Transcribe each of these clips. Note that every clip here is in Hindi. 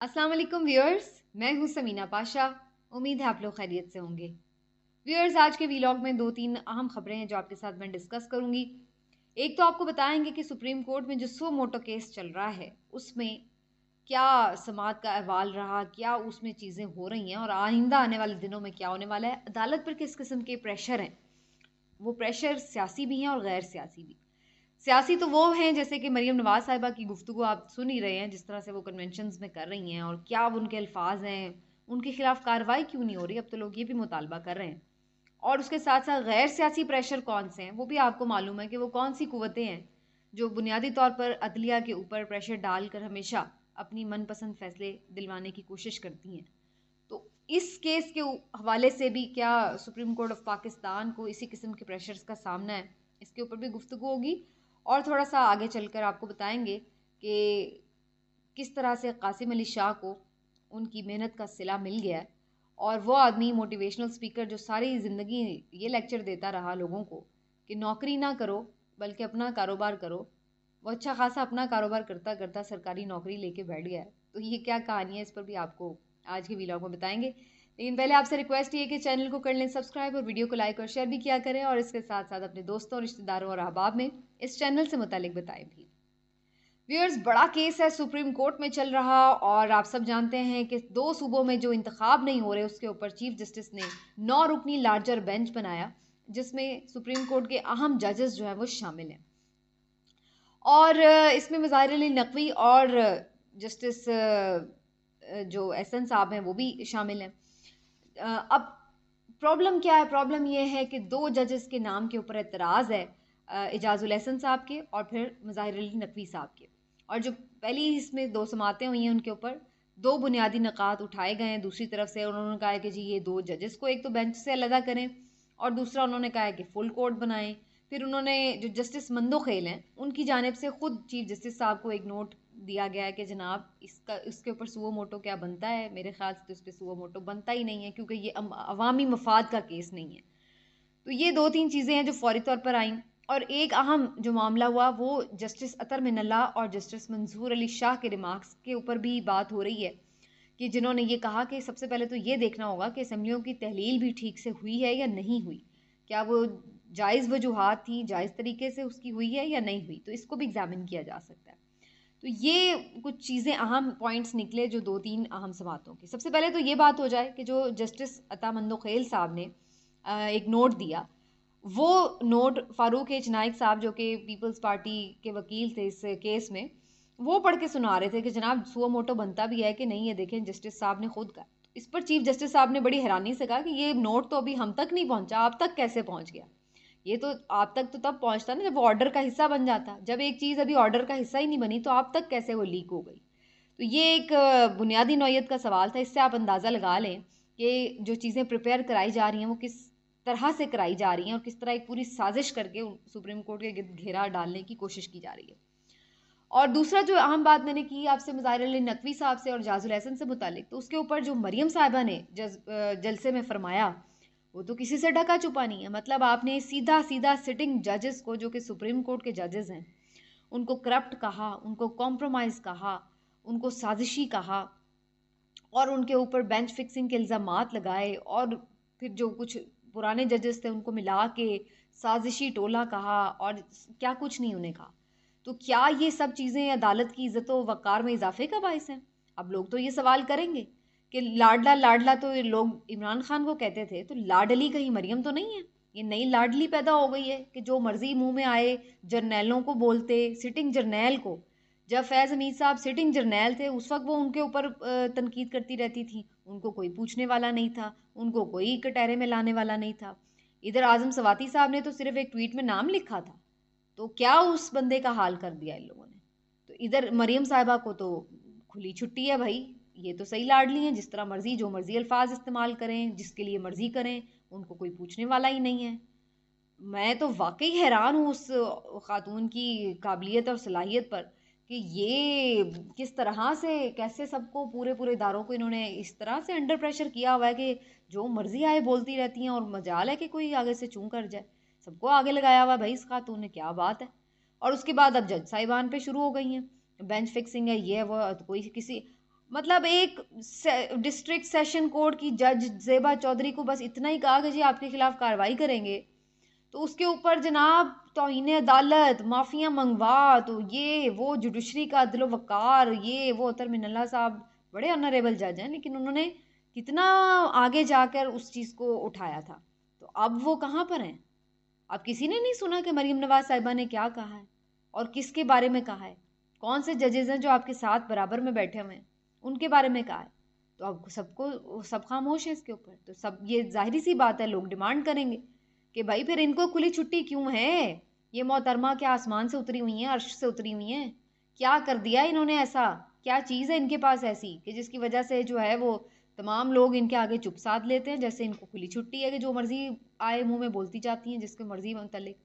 अस्सलाम वालेकुम व्यूअर्स, मैं हूं समीना पाशा। उम्मीद है आप लोग खैरियत से होंगे। व्यूअर्स, आज के वीलॉग में दो तीन अहम खबरें हैं जो आपके साथ मैं डिस्कस करूंगी। एक तो आपको बताएंगे कि सुप्रीम कोर्ट में जो सो मोटो केस चल रहा है उसमें क्या समाअत का अहवाल रहा, क्या उसमें चीज़ें हो रही हैं और आइंदा आने वाले दिनों में क्या होने वाला है, अदालत पर किस किस्म के प्रेशर हैं। वो प्रेशर सियासी भी हैं और गैर सियासी भी। सियासी तो वो हैं जैसे कि मरीम नवाज साहिबा की गुफ्तगू आप सुन ही रहे हैं, जिस तरह से वो कन्वेंशंस में कर रही हैं और क्या उनके अल्फाज हैं, उनके खिलाफ कार्रवाई क्यों नहीं हो रही। अब तो लोग ये भी मुतालबा कर रहे हैं। और उसके साथ साथ गैर सियासी प्रेशर कौन से हैं वो भी आपको मालूम है कि वो कौन सी कुव्वतें हैं जो बुनियादी तौर पर अदलिया के ऊपर प्रेशर डालकर हमेशा अपनी मनपसंद फैसले दिलवाने की कोशिश करती हैं। तो इस केस के हवाले से भी क्या सुप्रीम कोर्ट ऑफ पाकिस्तान को इसी किस्म के प्रेशर्स का सामना है, इसके ऊपर भी गुफ्तगू होगी। और थोड़ा सा आगे चलकर आपको बताएंगे कि किस तरह से कासिम अली शाह को उनकी मेहनत का सिला मिल गया है और वो आदमी मोटिवेशनल स्पीकर जो सारी ज़िंदगी ये लेक्चर देता रहा लोगों को कि नौकरी ना करो बल्कि अपना कारोबार करो, वो अच्छा खासा अपना कारोबार करता करता सरकारी नौकरी लेके बैठ गया है। तो ये क्या कहानी है, इस पर भी आपको आज के व्लॉग में बताएंगे। लेकिन पहले आपसे रिक्वेस्ट ये है कि चैनल को कर लें सब्सक्राइब और वीडियो को लाइक और शेयर भी किया करें और इसके साथ साथ अपने दोस्तों, रिश्तेदारों और अहबाब में इस चैनल से मुतालिक बताएं भी। व्यूअर्स, बड़ा केस है सुप्रीम कोर्ट में चल रहा और आप सब जानते हैं कि दो सूबों में जो इंतखाब नहीं हो रहे उसके ऊपर चीफ जस्टिस ने 9 रुकनी लार्जर बेंच बनाया जिसमें सुप्रीम कोर्ट के अहम जजेस जो हैं वो शामिल हैं। और इसमें मुज़ाहिर अली नकवी और जस्टिस जो एहसन साहब हैं वो भी शामिल हैं। अब प्रॉब्लम क्या है? प्रॉब्लम ये है कि दो जजेस के नाम के ऊपर एतराज़ है, एजाजुल एहसन साहब के और फिर मुज़ाहिर अली नकवी साहब के। और जो पहली इसमें दो समातें हुई हैं उनके ऊपर दो बुनियादी नकात उठाए गए हैं। दूसरी तरफ से उन्होंने कहा है कि जी ये दो जजेस को एक तो बेंच से अलहदा करें और दूसरा उन्होंने कहा है कि फुल कोर्ट बनाएं। फिर उन्होंने जो जस्टिस मंदोखेल हैं उनकी जानिब से खुद चीफ जस्टिस साहब को एक नोट दिया गया है कि जनाब इसका इसके ऊपर सुओ मोटो क्या बनता है। मेरे ख्याल से तो इस पर सुओ मोटो बनता ही नहीं है क्योंकि ये अवामी मफाद का केस नहीं है। तो ये दो तीन चीज़ें हैं जो फौरी तौर पर आईं। और एक अहम जो मामला हुआ वो जस्टिस अतर मिनल्ला और जस्टिस मंजूर अली शाह के रिमार्क्स के ऊपर भी बात हो रही है कि जिन्होंने ये कहा कि सबसे पहले तो ये देखना होगा कि असम्बलियों की तहलील भी ठीक से हुई है या नहीं हुई, क्या वो जायज़ वजूहात थी, जायज़ तरीके से उसकी हुई है या नहीं हुई, तो इसको भी एग्जामिन किया जा सकता है। तो ये कुछ चीज़ें अहम पॉइंट्स निकले जो दो तीन अहम समातों की। सबसे पहले तो ये बात हो जाए कि जो जस्टिस अता मंदोखेल साहब ने एक नोट दिया, वो नोट फारूक एच नाइक साहब जो कि पीपल्स पार्टी के वकील थे इस केस में, वो पढ़ के सुना रहे थे कि जनाब सुओ मोटो बनता भी है कि नहीं, ये देखें जस्टिस साहब ने खुद कहा। इस पर चीफ जस्टिस साहब ने बड़ी हैरानी से कहा कि ये नोट तो अभी हम तक नहीं पहुंचा, आप तक कैसे पहुंच गया? ये तो आप तक तो तब पहुंचता ना जब वो ऑर्डर का हिस्सा बन जाता। जब एक चीज़ अभी ऑर्डर का हिस्सा ही नहीं बनी तो आप तक कैसे वो लीक हो गई? तो ये एक बुनियादी नौयत का सवाल था। इससे आप अंदाज़ा लगा लें कि जो चीज़ें प्रिपेयर कराई जा रही हैं वो किस तरह से कराई जा रही हैं और किस तरह एक पूरी साजिश करके सुप्रीम कोर्ट के गिर्द घेरा डालने की कोशिश की जा रही है। और दूसरा जो अहम बात मैंने की आपसे मुज़ाहिर अली नकवी साहब से और जाजुल एहसन से मुतालिक, तो उसके ऊपर जो मरियम साहिबा ने जलसे में फरमाया वो तो किसी से ढका छुपा नहीं है। मतलब आपने सीधा सीधा सिटिंग जजेस को, जो कि सुप्रीम कोर्ट के जजेस हैं, उनको करप्ट कहा, उनको कॉम्प्रोमाइज़ कहा, उनको साजिशी कहा और उनके ऊपर बेंच फिक्सिंग के इल्ज़ामात लगाए और फिर जो कुछ पुराने जजेस थे उनको मिला के साजिशी टोला कहा और क्या कुछ नहीं उन्हें कहा। तो क्या ये सब चीज़ें अदालत की इज़्ज़त व वक़ार में इजाफे का बायस हैं? अब लोग तो ये सवाल करेंगे कि लाडला लाडला तो ये लोग इमरान खान को कहते थे, तो लाडली कहीं मरियम तो नहीं है? ये नई लाडली पैदा हो गई है कि जो मर्जी मुंह में आए जर्नैलों को बोलते, सिटिंग जर्नैल को। जब फैज़ हमीद साहब सिटिंग जर्नैल थे उस वक्त वो उनके ऊपर तनकीद करती रहती थी, उनको कोई पूछने वाला नहीं था, उनको कोई कटहरे में लाने वाला नहीं था। इधर आज़म सवाती साहब ने तो सिर्फ एक ट्वीट में नाम लिखा था, तो क्या उस बंदे का हाल कर दिया इन लोगों ने। तो इधर मरियम साहिबा को तो खुली छुट्टी है भाई, ये तो सही लाडली हैं, जिस तरह मर्जी जो मर्जी अल्फाज इस्तेमाल करें, जिसके लिए मर्जी करें, उनको कोई पूछने वाला ही नहीं है। मैं तो वाकई हैरान हूँ उस खातून की काबिलियत और सलाहियत पर कि ये किस तरह से, कैसे सबको, पूरे पूरे इदारों को इन्होंने इस तरह से अंडर प्रेशर किया हुआ है कि जो मर्जी आए बोलती रहती हैं और मजाल है कि कोई आगे से चूं कर जाए। सबको आगे लगाया हुआ है भाई इस खातून ने, क्या बात है। और उसके बाद अब जज साहिबान पे शुरू हो गई हैं, बेंच फिक्सिंग है, ये है वो, तो कोई किसी मतलब एक डिस्ट्रिक्ट सेशन कोर्ट की जज ज़ेबा चौधरी को बस इतना ही कहा कि जी आपके खिलाफ कार्रवाई करेंगे, तो उसके ऊपर जनाब तौहीन अदालत, माफिया मंगवा, तो ये वो जुडिशरी का अदल वक़ार, ये वो तरमिनल्ला साहब बड़े ऑनरेबल जज हैं, लेकिन उन्होंने कितना आगे जाकर उस चीज़ को उठाया था। तो अब वो कहाँ पर हैं? अब किसी ने नहीं सुना कि मरीम नवाज साहिबा ने क्या कहा है और किसके बारे में कहा है। कौन से जजेस हैं जो आपके साथ बराबर में बैठे हुए हैं, उनके बारे में कहा है। तो अब सबको सब खामोश है इसके ऊपर, तो सब ये जाहिर सी बात है लोग डिमांड करेंगे कि भाई फिर इनको खुली छुट्टी क्यों है? ये मोहतरमा क्या आसमान से उतरी हुई हैं, अर्श से उतरी हुई हैं? क्या कर दिया इन्होंने ऐसा? क्या चीज़ है इनके पास ऐसी कि जिसकी वजह से जो है वो तमाम लोग इनके आगे चुप साध लेते हैं, जैसे इनको खुली छुट्टी है कि जो मर्जी आए मुंह में बोलती जाती हैं जिसके मर्जी मुतल्लिक।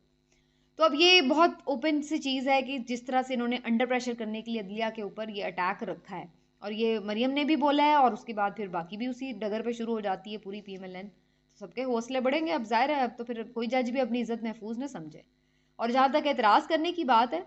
तो अब ये बहुत ओपन सी चीज़ है कि जिस तरह से इन्होंने अंडर प्रेशर करने के लिए अदलिया के ऊपर ये अटैक रखा है, और ये मरियम ने भी बोला है और उसके बाद फिर बाकी भी उसी डगर पे शुरू हो जाती है पूरी PMLN। तो सबके हौसले बढ़ेंगे। अब जाहिर है अब तो फिर कोई जज भी अपनी इज्जत महफूज न समझे। और जहाँ तक एतराज़ करने की बात है,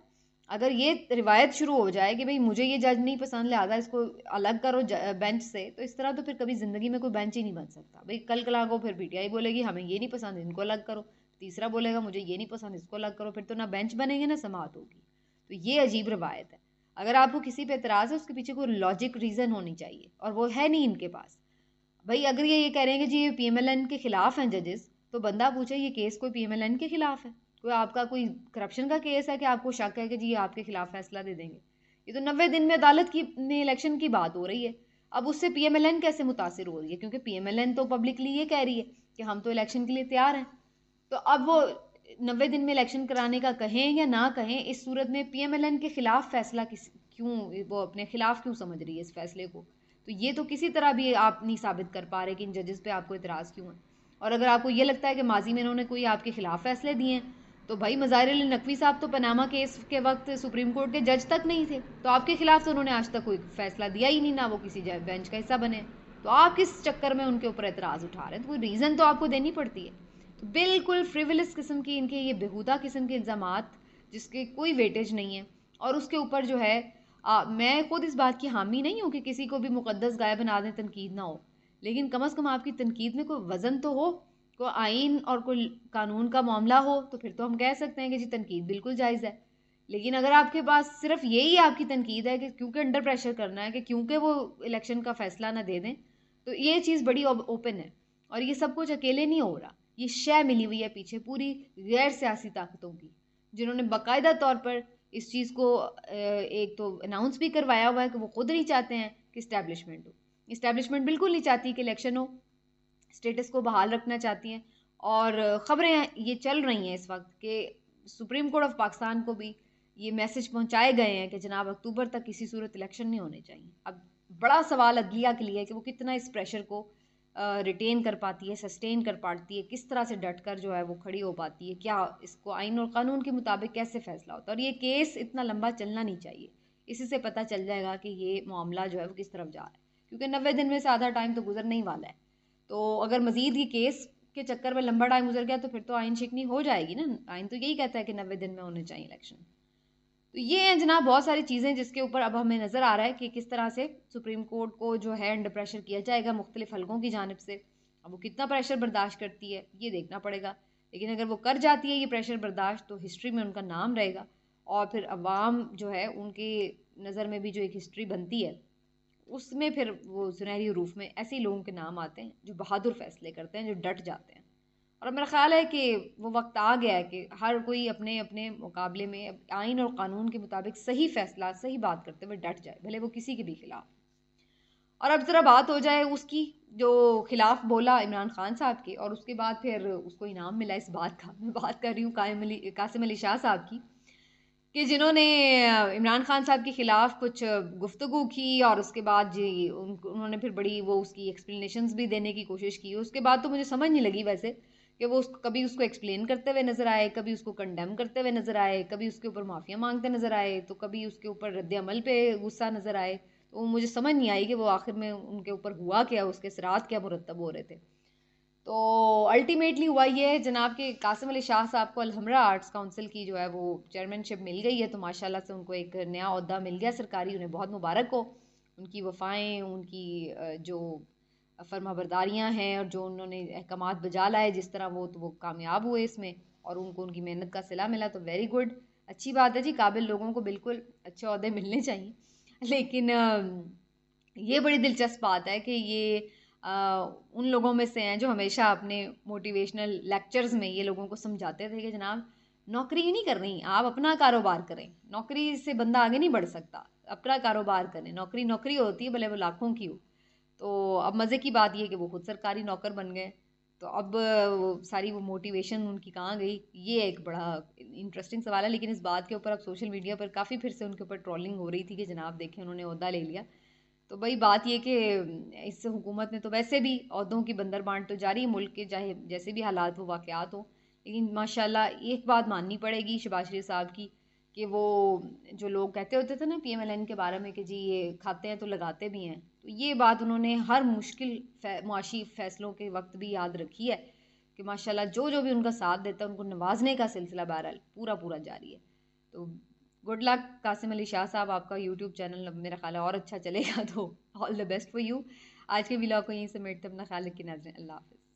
अगर ये रिवायत शुरू हो जाए कि भाई मुझे ये जज नहीं पसंद लिहाजा इसको अलग करो बेंच से, तो इस तरह तो फिर कभी ज़िंदगी में कोई बेंच ही नहीं बन सकता। भाई कल कला को फिर PTI बोलेगी हमें ये नहीं पसंद, इनको अलग करो, तीसरा बोलेगा मुझे ये नहीं पसंद, इसको अलग करो, फिर तो ना बेंच बनेंगे ना समाअत होगी। तो ये अजीब रवायत है। अगर आपको किसी पे एतराज़ है उसके पीछे कोई लॉजिक रीज़न होनी चाहिए, और वो है नहीं इनके पास। भाई अगर ये कह रहे हैं कि जी ये PMLN के खिलाफ हैं जजेस, तो बंदा पूछे ये केस कोई PMLN के खिलाफ है? कोई आपका कोई करप्शन का केस है कि आपको शक है कि जी ये आपके खिलाफ फैसला दे देंगे? ये तो 90 दिन में अदालत की में इलेक्शन की बात हो रही है। अब उससे PMLN कैसे मुतासिर हो रही है? क्योंकि PMLN तो पब्लिकली ये कह रही है कि हम तो इलेक्शन के लिए तैयार हैं। तो अब वो 90 दिन में इलेक्शन कराने का कहें या ना कहें, इस सूरत में PMLN के खिलाफ फैसला क्यों वो अपने खिलाफ क्यों समझ रही है इस फैसले को? तो ये तो किसी तरह भी आप नहीं साबित कर पा रहे कि इन जजेस पे आपको इतराज़ क्यों है। और अगर आपको ये लगता है कि माजी में इन्होंने कोई आपके खिलाफ फैसले दिए हैं, तो भाई मज़ाहिर अली नकवी साहब तो पनामा केस के वक्त सुप्रीम कोर्ट के जज तक नहीं थे, तो आपके खिलाफ तो उन्होंने आज तक कोई फैसला दिया ही नहीं, ना वो किसी बेंच का हिस्सा बने। तो आप किस चक्कर में उनके ऊपर एतराज़ उठा रहे हैं? तो कोई रीज़न तो आपको देनी पड़ती है। तो बिल्कुल फ्रिवलस किस्म की इनके ये बेहुदा किस्म के इल्ज़ामात जिसके कोई वेटेज नहीं है, और उसके ऊपर जो है मैं खुद इस बात की हामी नहीं हूँ कि किसी को भी मुकद्दस गाय बना दें, तनकीद ना हो, लेकिन कम अज़ कम आपकी तनकीद में कोई वज़न तो हो, कोई आइन और कोई कानून का मामला हो, तो फिर तो हम कह सकते हैं कि जी तनकीद बिल्कुल जायज़ है। लेकिन अगर आपके पास सिर्फ यही आपकी तनकीद है कि क्योंकि अंडर प्रेशर करना है, कि क्योंकि वो इलेक्शन का फैसला ना दे दें, तो ये चीज़ बड़ी ओपन है। और ये सब कुछ अकेले नहीं हो रहा, ये शय मिली हुई है पीछे पूरी गैर सियासी ताकतों की, जिन्होंने बाकायदा तौर पर इस चीज़ को एक तो अनाउंस भी करवाया हुआ है कि वो खुद नहीं चाहते हैं कि इस्टेब्लिशमेंट हो। इस्टेब्लिशमेंट बिल्कुल नहीं चाहती कि इलेक्शन हो, स्टेटस को बहाल रखना चाहती हैं। और ख़बरें ये चल रही हैं इस वक्त कि सुप्रीम कोर्ट ऑफ पाकिस्तान को भी ये मैसेज पहुंचाए गए हैं कि जनाब अक्टूबर तक किसी सूरत इलेक्शन नहीं होने चाहिए। अब बड़ा सवाल अदलिया के लिए है कि वो कितना इस प्रेशर को रिटेन कर पाती है, सस्टेन कर पाती है, किस तरह से डट कर जो है वो खड़ी हो पाती है, क्या इसको आइन और कानून के मुताबिक कैसे फैसला होता है। और ये केस इतना लंबा चलना नहीं चाहिए, इसी से पता चल जाएगा कि ये मामला जो है वो किस तरफ जा रहा है, क्योंकि 90 दिन में से आधा टाइम तो गुजरने ही वाला है। तो अगर मजीद ये केस के चक्कर में लंबा टाइम गुजर गया तो फिर तो आइन शिकनी हो जाएगी ना। आइन तो यही कहता है कि 90 दिन में होने चाहिए इलेक्शन। तो ये हैं जनाब बहुत सारी चीज़ें जिसके ऊपर अब हमें नज़र आ रहा है कि किस तरह से सुप्रीम कोर्ट को जो है अंडर प्रेशर किया जाएगा मुख्तलिफ हलकों की जानिब से। अब वो कितना प्रेशर बर्दाश्त करती है ये देखना पड़ेगा, लेकिन अगर वो कर जाती है ये प्रेशर बर्दाश्त, तो हिस्ट्री में उनका नाम रहेगा। और फिर अवाम जो है उनकी नज़र में भी जो एक हिस्ट्री बनती है, उसमें फिर वो सुनहरी रूफ में ऐसे लोगों के नाम आते हैं जो बहादुर फैसले करते हैं, जो डट जाते हैं। और मेरा ख्याल है कि वो वक्त आ गया है कि हर कोई अपने अपने मुकाबले में आइन और कानून के मुताबिक सही फैसला, सही बात करते हुए डट जाए, भले वो किसी के भी खिलाफ। और अब ज़रा बात हो जाए उसकी जो खिलाफ बोला इमरान खान साहब के, और उसके बाद फिर उसको इनाम मिला इस बात का। मैं बात कर रही हूँ कासिम अली शाह साहब की, कि जिन्होंने इमरान खान साहब के ख़िलाफ़ कुछ गुफ्तगू की, और उसके बाद जी उन्होंने फिर बड़ी वो उसकी एक्सप्लेनेशंस भी देने की कोशिश की। उसके बाद तो मुझे समझ नहीं लगी वैसे कि वो कभी उसको एक्सप्लेन करते हुए नज़र आए, कभी उसको कंडेम करते हुए नज़र आए, कभी उसके ऊपर माफ़िया मांगते नज़र आए, तो कभी उसके ऊपर रद्द अमल पे गुस्सा नज़र आए। तो मुझे समझ नहीं आई कि वो आखिर में उनके ऊपर हुआ क्या, उसके असरात क्या मुरतब हो रहे थे। तो अल्टीमेटली हुआ ये है जनाब कि कासिम अली शाह साहब को अलहमरा आर्ट्स काउंसिल की जो है वो चेयरमैनशिप मिल गई है, तो माशाल्लाह से उनको एक नया ओहदा मिल गया सरकारी, उन्हें बहुत मुबारक हो। उनकी वफ़ाएँ, उनकी जो फर्माबरदारियाँ हैं और जो उन्होंने अहकामात बजा लाए जिस तरह वो कामयाब हुए इसमें और उनको उनकी मेहनत का सिला मिला, तो वेरी गुड, अच्छी बात है जी। काबिल लोगों को बिल्कुल अच्छे ओहदे मिलने चाहिए। लेकिन ये बड़ी दिलचस्प बात है कि ये उन लोगों में से हैं जो हमेशा अपने मोटिवेशनल लेक्चर्स में ये लोगों को समझाते थे कि जनाब नौकरी नहीं करनी, आप अपना कारोबार करें, नौकरी से बंदा आगे नहीं बढ़ सकता, अपना कारोबार करें, नौकरी नौकरी होती है भले वो लाखों की हो। तो अब मज़े की बात ये है कि वो खुद सरकारी नौकर बन गए, तो अब वो मोटिवेशन उनकी कहाँ गई, ये एक बड़ा इंटरेस्टिंग सवाल है। लेकिन इस बात के ऊपर अब सोशल मीडिया पर काफ़ी फिर से उनके ऊपर ट्रोलिंग हो रही थी कि जनाब देखें उन्होंने ओहदा ले लिया। तो भाई बात ये कि इस हुकूमत ने तो वैसे भी ओहदों की बंदर बांट तो जारी है मुल्क के, चाहे जैसे भी हालात हो वाक़यात हो। लेकिन माशाल्लाह एक बात माननी पड़ेगी शहबाज शरीफ साहब की कि वो जो लोग कहते होते थे ना PMLN के बारे में कि जी ये खाते हैं तो लगाते भी हैं, तो ये बात उन्होंने हर मुश्किल मुआशी फैसलों के वक्त भी याद रखी है कि माशाल्लाह जो जो भी उनका साथ देता है उनको नवाजने का सिलसिला बहरहाल पूरा पूरा जारी है। तो गुड लक कासिम अली शाह साहब, आपका यूट्यूब चैनल मेरा ख्याल है और अच्छा चलेगा, तो all the best for you. आज के व्लॉग को यहीं समेटते अपना ख्याल रखिए नाज़रीन, अल्लाह हाफ़िज़।